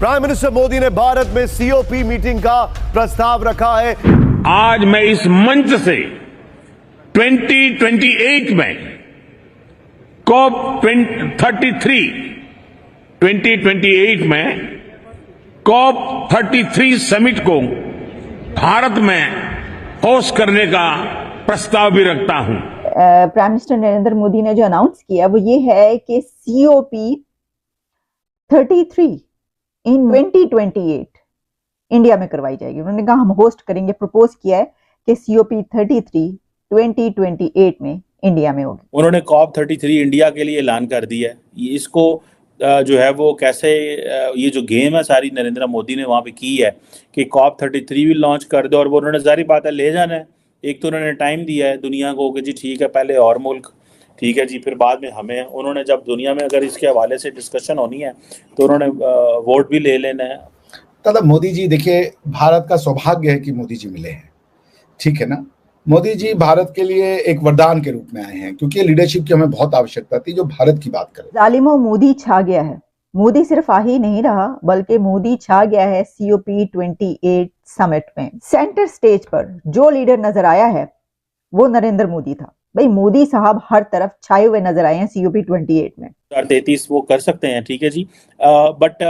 Prime minister Modi ने भारत में COP meeting का प्रस्ताव रखा है। आज मैं इस मंच से 2028 में COP33 में COP33 समिट को भारत में होस्ट करने का प्रस्ताव भी रखता हूं। प्राइम मिनिस्टर नरेंद्र मोदी ने जो अनाउंस किया वो ये है कि COP33 इन 2028 इंडिया में करवाई जाएगी। उन्होंने कहा हम होस्ट करेंगे, प्रपोज किया है कि COP33 2028 में इंडिया में होगी। उन्होंने COP33 इंडिया के लिए ऐलान कर दिया है। इसको जो है वो कैसे ये जो गेम है सारी नरेंद्र मोदी ने वहाँ पे की है कि COP33 भी लॉन्च कर दो, और वो उन्होंने जारी बात है ले जाना है। एक तो उन्होंने टाइम दिया है दुनिया को कि जी ठीक है पहले और मुल्क, ठीक है जी, फिर बाद में हमें। उन्होंने जब दुनिया में अगर इसके हवाले से डिस्कशन होनी है तो उन्होंने वोट भी ले लेना है। दादा मोदी जी, देखिए भारत का सौभाग्य है कि मोदी जी मिले हैं, ठीक है ना। मोदी जी भारत के लिए एक वरदान के रूप में आए हैं, क्योंकि लीडरशिप की हमें बहुत आवश्यकता थी जो भारत की बात करे। जालिमों मोदी छा गया है। मोदी सिर्फ आ ही नहीं रहा बल्कि मोदी छा गया है COP28 समिट में। सेंटर स्टेज पर जो लीडर नजर आया है वो नरेंद्र मोदी था। भाई मोदी साहब हर तरफ छाए हुए नजर आए हैं COP28 में। 33 वो कर सकते हैं, ठीक है जी, बट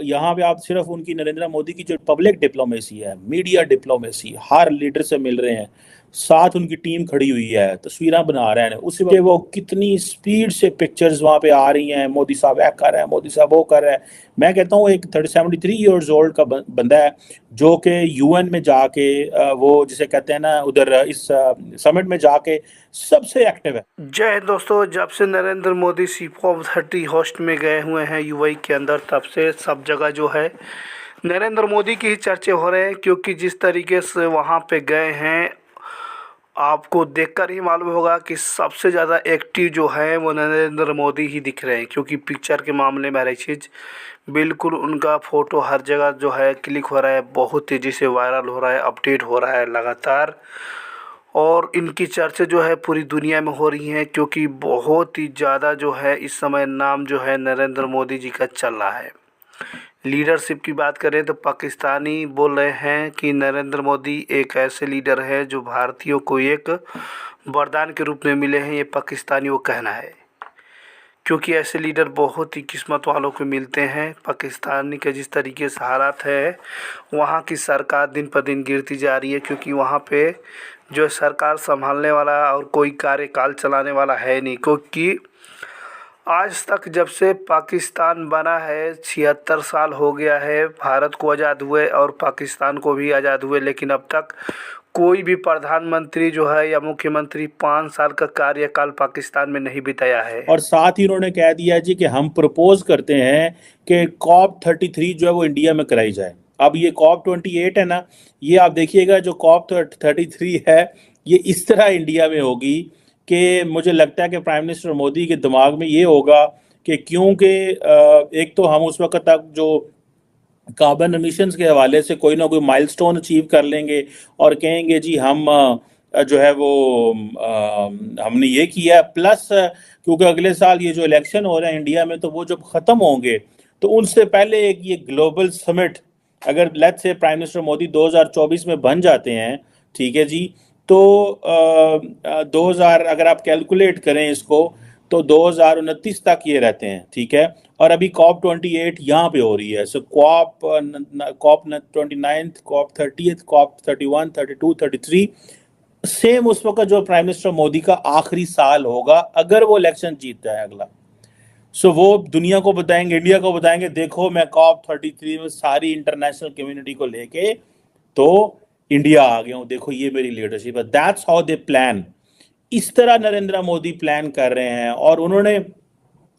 यहाँ पे आप सिर्फ उनकी नरेंद्र मोदी की जो पब्लिक डिप्लोमेसी है, मीडिया डिप्लोमेसी, हर लीडर से मिल रहे हैं, साथ उनकी टीम खड़ी हुई है, तस्वीरें बना रहे हैं, उससे वो कितनी स्पीड से पिक्चर्स वहाँ पे आ रही हैं, मोदी साहब ऐ कर रहे हैं, मोदी साहब वो कर रहे हैं। मैं कहता हूँ एक 73 ईयर्स ओल्ड का बंदा है जो कि UN में जाके वो जिसे कहते हैं ना उधर इस समिट में जाके सबसे एक्टिव है। जय हिंद दोस्तों, जब से नरेंद्र मोदी COP30 होस्ट में गए हुए हैं UAE के अंदर, तब से सब जगह जो है नरेंद्र मोदी की ही चर्चे हो रहे हैं। क्योंकि जिस तरीके से वहाँ पे गए हैं आपको देखकर ही मालूम होगा कि सबसे ज़्यादा एक्टिव जो है वो नरेंद्र मोदी ही दिख रहे हैं। क्योंकि पिक्चर के मामले में हर एक चीज़ बिल्कुल उनका फ़ोटो हर जगह जो है क्लिक हो रहा है, बहुत तेज़ी से वायरल हो रहा है, अपडेट हो रहा है लगातार। और इनकी चर्चा जो है पूरी दुनिया में हो रही हैं क्योंकि बहुत ही ज़्यादा जो है इस समय नाम जो है नरेंद्र मोदी जी का चल रहा है। लीडरशिप की बात करें तो पाकिस्तानी बोल रहे हैं कि नरेंद्र मोदी एक ऐसे लीडर है जो भारतीयों को एक वरदान के रूप में मिले हैं। ये पाकिस्तानियों का कहना है, क्योंकि ऐसे लीडर बहुत ही किस्मत वालों को मिलते हैं। पाकिस्तान के जिस तरीके से हालात है, वहाँ की सरकार दिन पर दिन गिरती जा रही है। क्योंकि वहाँ पे जो सरकार संभालने वाला और कोई कार्यकाल चलाने वाला है नहीं। क्योंकि आज तक जब से पाकिस्तान बना है 76 साल हो गया है भारत को आज़ाद हुए और पाकिस्तान को भी आज़ाद हुए, लेकिन अब तक कोई भी प्रधानमंत्री जो है या मुख्यमंत्री 5 साल का कार्यकाल पाकिस्तान में नहीं बिताया है। और साथ ही उन्होंने कह दिया जी कि हम प्रपोज करते हैं कि COP33 जो है वो इंडिया में कराई जाए। अब ये COP28 है ना, ये आप देखिएगा जो COP33 है ये इस तरह इंडिया में होगी कि मुझे लगता है कि प्राइम मिनिस्टर मोदी के दिमाग में ये होगा कि क्योंकि एक तो हम उस वक्त तक जो कार्बन एमिशंस के हवाले से कोई ना कोई माइलस्टोन अचीव कर लेंगे और कहेंगे जी हम जो है वो हमने ये किया। प्लस क्योंकि अगले साल ये जो इलेक्शन हो रहे हैं इंडिया में, तो वो जब ख़त्म होंगे तो उनसे पहले एक ये ग्लोबल समिट अगर let's say prime minister Modi 2024 में बन जाते हैं, ठीक है जी, तो 2000 अगर आप कैलकुलेट करें इसको तो 2029 तक ये रहते हैं, ठीक है। और अभी COP28 यहाँ पे हो रही है। सो COP29, COP30, COP31, 32, 33 सेम उस वक्त जो प्राइम मिनिस्टर मोदी का आखिरी साल होगा अगर वो इलेक्शन जीतता है अगला। सो वो दुनिया को बताएंगे, इंडिया को बताएंगे, देखो मैं COP33 में सारी इंटरनेशनल कम्युनिटी को लेके तो इंडिया आ गया हूँ, देखो ये मेरी लीडरशिप है। That's how they plan. इस तरह नरेंद्र मोदी प्लान कर रहे हैं। और उन्होंने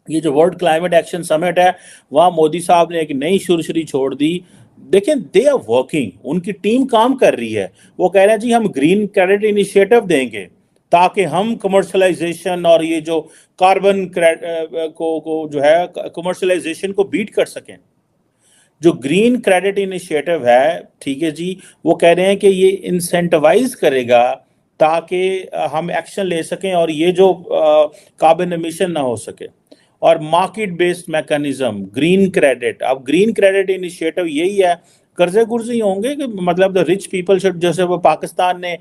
ये जो वर्ल्ड क्लाइमेट एक्शन समिट है वहाँ मोदी साहब ने एक नई शुरुआत छोड़ दी। देखें दे आर वर्किंग, उनकी टीम काम कर रही है। वो कह रहे हैं जी हम ग्रीन क्रेडिट इनिशिएटिव देंगे ताकि हम कमर्शलाइजेशन और ये जो कार्बन को जो है कमर्शलाइजेशन को बीट कर सकें। जो ग्रीन क्रेडिट इनिशिएटिव है, ठीक है जी, वो कह रहे हैं कि ये इंसेंटिवाइज करेगा ताकि हम एक्शन ले सकें और ये जो कार्बन एमिशन ना हो सके। और market based mechanism, green credit. अब ग्रीन क्रेडिट इनिशिएटिव यही है, कर्जे कुर्जे ही होंगे कि मतलब द रिच पीपल शुड, जैसे वो पाकिस्तान ने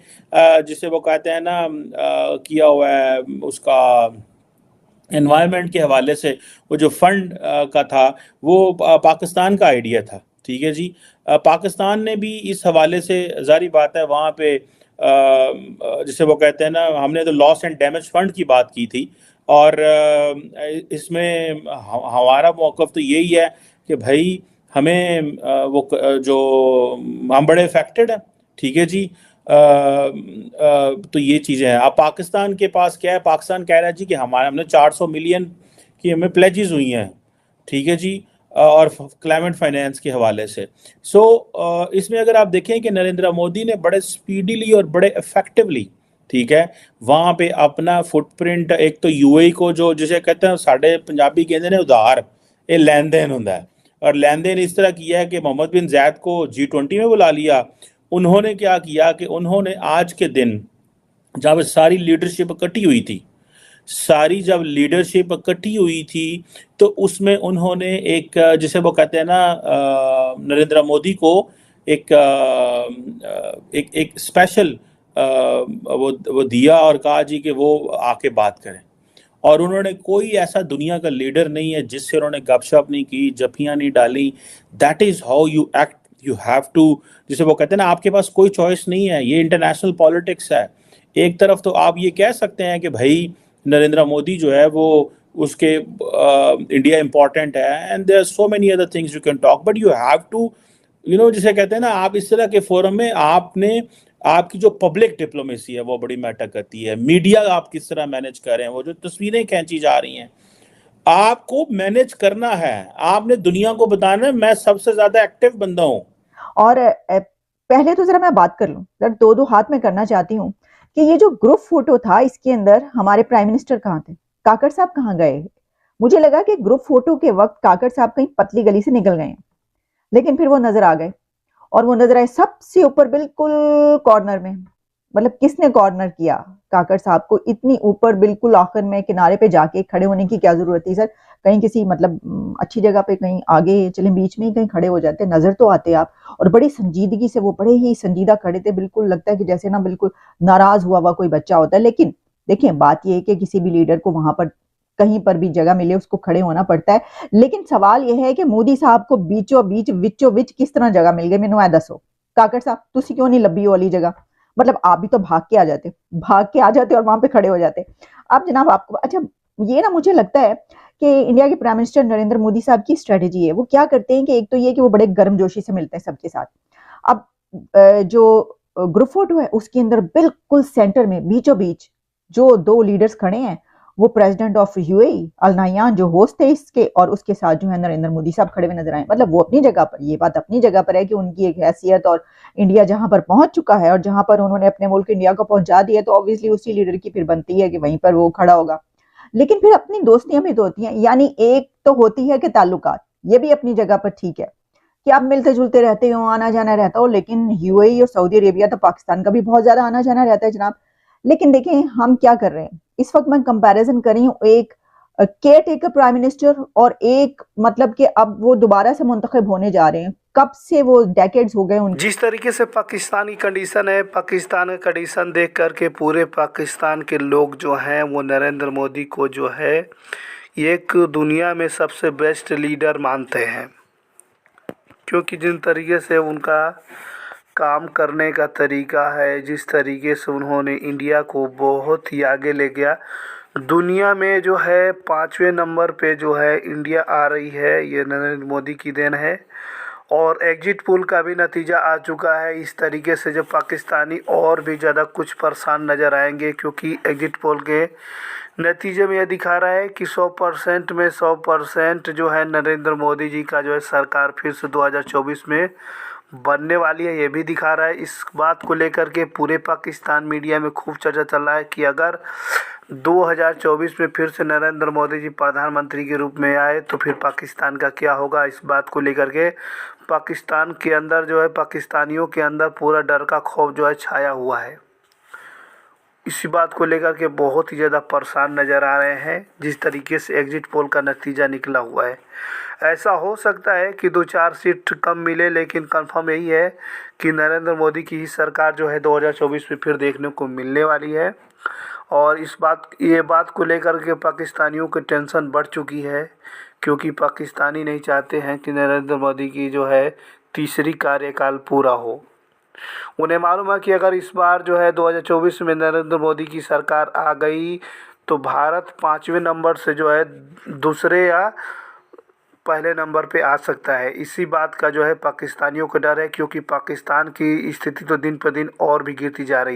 जिसे वो कहते हैं ना किया हुआ है उसका एनवायरनमेंट के हवाले से, वो जो फंड का था वो पाकिस्तान का आइडिया था, ठीक है जी। पाकिस्तान ने भी इस हवाले से, जारी बात है वहाँ पे जिसे वो कहते हैं ना, हमने तो लॉस एंड डैमेज फंड की बात की थी, और इसमें हमारा मौक़िफ़ तो यही है कि भाई हमें जो हम बड़े अफेक्टेड हैं, ठीक है जी। तो ये चीज़ें हैं। अब पाकिस्तान के पास क्या है, पाकिस्तान कह रहा है जी कि हमने 400 मिलियन की हमें प्लेजेस हुई हैं, ठीक है जी, और क्लाइमेट फाइनेंस के हवाले से। इसमें अगर आप देखें कि नरेंद्र मोदी ने बड़े स्पीडीली और बड़े इफेक्टिवली, ठीक है, वहाँ पे अपना फुटप्रिंट, एक तो यूएई को जो जिसे कहते हैं साढ़े पंजाबी कहते हैं उधार, ये लेन देन होता है, और लेन देन इस तरह किया है कि मोहम्मद बिन जायद को G20 में बुला लिया। उन्होंने क्या किया कि उन्होंने आज के दिन जब सारी लीडरशिप इकट्ठी हुई थी, जब लीडरशिप इकट्ठी हुई थी, तो उसमें उन्होंने एक जिसे वो कहते हैं ना नरेंद्र मोदी को एक एक स्पेशल वो दिया और कहा जी कि वो आके बात करें। और उन्होंने कोई ऐसा दुनिया का लीडर नहीं है जिससे उन्होंने गपशप नहीं की, जफियाँ नहीं डाली। That is how you act, you have to, जिसे वो कहते हैं ना, आपके पास कोई चॉइस नहीं है, ये इंटरनेशनल पॉलिटिक्स है। एक तरफ तो आप ये कह सकते हैं कि भाई नरेंद्र मोदी जो है वो उसके इंडिया इम्पॉर्टेंट है, and there are so many other things you can talk, but you have to जिसे कहते हैं ना, आप इस तरह के फोरम में आपकी जो पब्लिक डिप्लोमेसी है वो बड़ी मैटर करती है। मीडिया आप किस तरह मैनेज कर रहे हैं, वो जो तस्वीरें खींची जा रही हैं, आपको मैनेज करना है, आपने दुनिया को बताना है मैं सबसे ज्यादा एक्टिव बंदा हूँ। और पहले तो जरा मैं बात कर लूं, जरा दो हाथ में करना चाहती हूँ कि ये जो ग्रुप फोटो था, इसके अंदर हमारे प्राइम मिनिस्टर कहाँ थे, काकड़ साहब कहाँ गए? मुझे लगा कि ग्रुप फोटो के वक्त काकड़ साहब कहीं पतली गली से निकल गए हैं, लेकिन फिर वो नजर आ गए, और वो नजर आए सबसे ऊपर बिल्कुल कॉर्नर में। मतलब किसने कॉर्नर किया काकड़ साहब को? इतनी ऊपर बिल्कुल आखिर में किनारे पे जाके खड़े होने की क्या जरूरत थी सर? कहीं किसी मतलब अच्छी जगह पे, कहीं आगे चले, बीच में ही कहीं खड़े हो जाते, नजर तो आते आप। और बड़ी संजीदगी से, वो बड़े ही संजीदा खड़े थे, बिल्कुल लगता है कि जैसे ना बिल्कुल नाराज हुआ कोई बच्चा होता है। लेकिन देखिए, बात यह है कि किसी भी लीडर को वहां पर कहीं पर भी जगह मिले उसको खड़े होना पड़ता है। लेकिन सवाल यह है कि मोदी साहब को बीचों बीच किस तरह जगह मिल गई? मैनू ऐ दसो काकड़ साहब, तुसी क्यों नहीं लब्भी वाली जगह? मतलब आप भी तो भाग के आ जाते और वहां पे खड़े हो जाते। अब जनाब आपको, अच्छा ये ना मुझे लगता है कि इंडिया के प्राइम मिनिस्टर नरेंद्र मोदी साहब की स्ट्रेटेजी है। वो क्या करते हैं कि एक तो ये कि वो बड़े गर्मजोशी से मिलते हैं सबके साथ। अब जो ग्रुप फोटो है उसके अंदर बिल्कुल सेंटर में बीचों बीच जो दो लीडर्स खड़े हैं, वो president of UAE Al Nahyan जो होस्ट थे इसके, और उसके साथ जो है नरेंद्र मोदी साहब खड़े हुए नजर आए। मतलब वो अपनी जगह पर, ये बात अपनी जगह पर है कि उनकी एक हैसियत, और इंडिया जहां पर पहुंच चुका है और जहां पर उन्होंने अपने मुल्क इंडिया को पहुंचा दिया, तो ऑब्वियसली उसी लीडर की फिर बनती है कि वहीं पर वो खड़ा होगा। लेकिन फिर अपनी दोस्तियां भी तो होती हैं, यानी एक तो होती है कि ताल्लुकात, ये भी अपनी जगह पर ठीक है कि आप मिलते जुलते रहते हो, आना जाना रहता हो। लेकिन यूएई और सऊदी अरेबिया तो पाकिस्तान का भी बहुत ज्यादा आना जाना रहता है जनाब। लेकिन देखें हम क्या कर रहे हैं इस वक्त, मैं कंपैरिजन कर रही हूँ एक केयर टेकर प्राइम मिनिस्टर और एक, मतलब कि अब वो दोबारा से मुंतखब होने जा रहे हैं, कब से वो डेकेड्स हो गए उन। जिस तरीके से पाकिस्तानी कंडीशन है, पाकिस्तान का कंडीशन देख करके पूरे पाकिस्तान के लोग जो हैं वो नरेंद्र मोदी को जो है एक दुनिया में सबसे बेस्ट लीडर मानते हैं, क्योंकि जिन तरीके से उनका काम करने का तरीका है, जिस तरीके से उन्होंने इंडिया को बहुत ही आगे ले गया। दुनिया में जो है 5वें नंबर पे जो है इंडिया आ रही है, ये नरेंद्र मोदी की देन है। और एग्जिट पोल का भी नतीजा आ चुका है। इस तरीके से जो पाकिस्तानी और भी ज़्यादा कुछ परेशान नज़र आएंगे, क्योंकि एग्जिट पोल के नतीजे में यह दिखा रहा है कि 100% में 100% जो है नरेंद्र मोदी जी का जो है सरकार फिर से 2024 में बनने वाली है। ये भी दिखा रहा है। इस बात को लेकर के पूरे पाकिस्तान मीडिया में खूब चर्चा चल रहा है कि अगर 2024 में फिर से नरेंद्र मोदी जी प्रधानमंत्री के रूप में आए तो फिर पाकिस्तान का क्या होगा। इस बात को लेकर के पाकिस्तान के अंदर जो है, पाकिस्तानियों के अंदर पूरा डर का खौफ जो है छाया हुआ है। इसी बात को लेकर के बहुत ही ज़्यादा परेशान नज़र आ रहे हैं जिस तरीके से एग्जिट पोल का नतीजा निकला हुआ है। ऐसा हो सकता है कि 2-4 सीट कम मिले, लेकिन कंफर्म यही है कि नरेंद्र मोदी की ही सरकार जो है 2024 में फिर देखने को मिलने वाली है। और ये बात को लेकर के पाकिस्तानियों की टेंशन बढ़ चुकी है, क्योंकि पाकिस्तानी नहीं चाहते हैं कि नरेंद्र मोदी की जो है तीसरी कार्यकाल पूरा हो। उन्हें मालूम है कि अगर इस बार जो है 2024 में नरेंद्र मोदी की सरकार आ गई तो भारत 5वें नंबर से जो है दूसरे या पहले नंबर पे आ सकता है। इसी बात का जो है पाकिस्तानियों को डर है, क्योंकि पाकिस्तान की स्थिति तो दिन पर दिन और भी गिरती जा रही है।